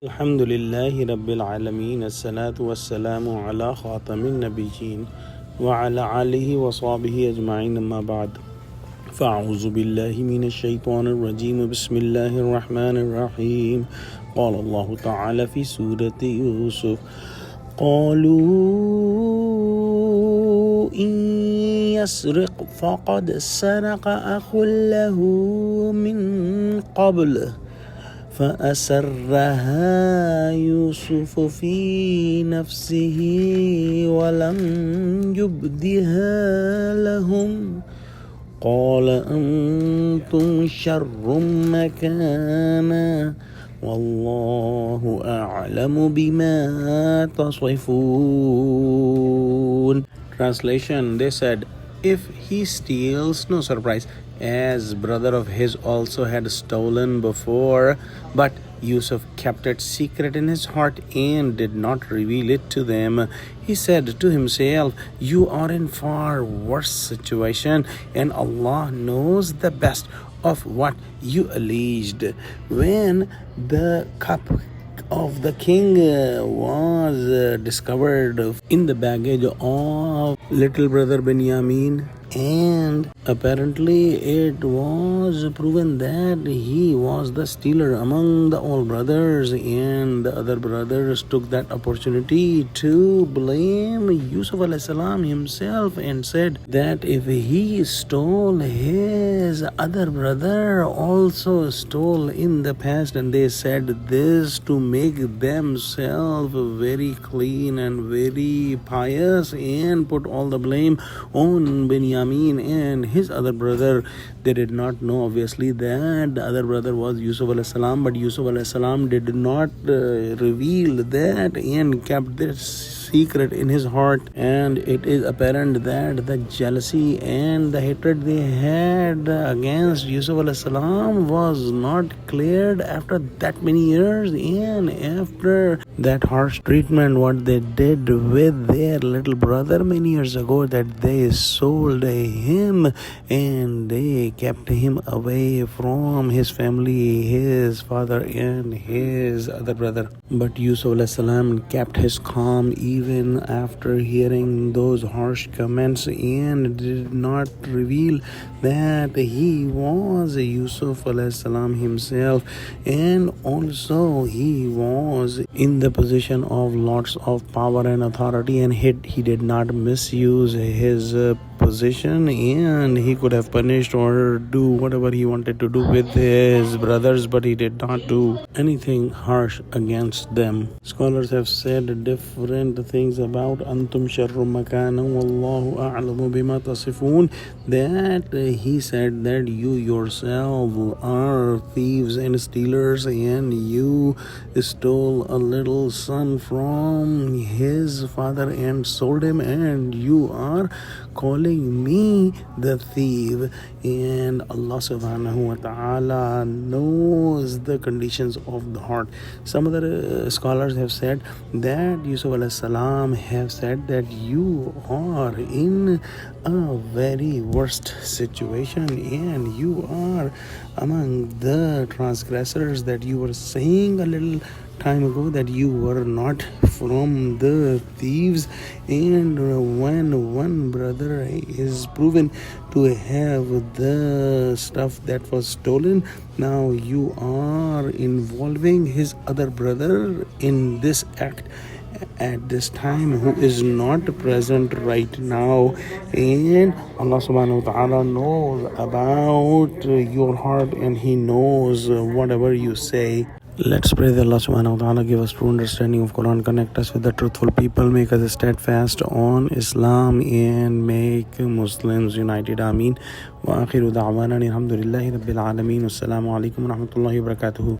Alhamdulillahi Rabbil Alameen, As-salatu was-salamu ala khatamin nabiyyin wa ala alihi wa sahbihi ajma'in amma ba'd. Fa'auzu billahi minash shaitanir rajeem. Bismillahir rahmanir rahim. Qala Allahu ta'ala fi surati Yusuf. قالوا إن يسرق فقد سرق أخ له من قبل فأسرها يوسف في نفسه ولم يبدها لهم قال أنتم شر مكانا والله أعلم بما تصفون. Translation: They said, if he steals, no surprise, as brother of his also had stolen before, but Yusuf kept it secret in his heart and did not reveal it to them. He said to himself, you are in far worse situation, and Allah knows the best of what you alleged. When the cup of the king was discovered in the baggage of little brother Benjamin, and apparently it was proven that he was the stealer among the all brothers, and the other brothers took that opportunity to blame Yusuf alayhi salam himself and said that if he stole, his other brother also stole in the past, and they said this to make themselves very clean and very pious and put all the blame on Benjamin and his other brother. They did not know obviously that the other brother was Yusuf alayhi salam, but Yusuf alayhi salam did not reveal that and kept this secret in his heart. And it is apparent that the jealousy and the hatred they had against Yusuf alayhi salam was not cleared after that many years, and after that harsh treatment what they did with their little brother many years ago, that they sold him and they kept him away from his family, his father and his other brother. But Yusuf alayhi salam kept his calm even after hearing those harsh comments and did not reveal that he was Yusuf alayhi salam himself, and also he was in the position of lots of power and authority, and he did not misuse his position, and he could have punished or do whatever he wanted to do with his brothers, but he did not do anything harsh against them. Scholars have said different things about antum sharru makana wallahu a'lamu bima tasifun, that he said that you yourself are thieves and stealers, and you stole a little son from his father and sold him, and you are calling me the thief. And Allah subhanahu wa ta'ala knows the conditions of the heart. Some other scholars have said that Yusuf alayhi salam have said that you are in a very worst situation, and you are among the transgressors, that you were saying a little time ago that you were not from the thieves, and when one brother is proven to have the stuff that was stolen, now you are involving his other brother in this act at this time, who is not present right now. And Allah subhanahu wa ta'ala knows about your heart, and he knows whatever you say. Let's pray that Allah subhanahu wa ta'ala give us true understanding of Quran, connect us with the truthful people, make us steadfast on Islam, and make Muslims united. Ameen. Wa akhiru da'wana alhamdulillahi rabbil alameen. Wassalamu alaikum wa rahmatullahi wa barakatuhu.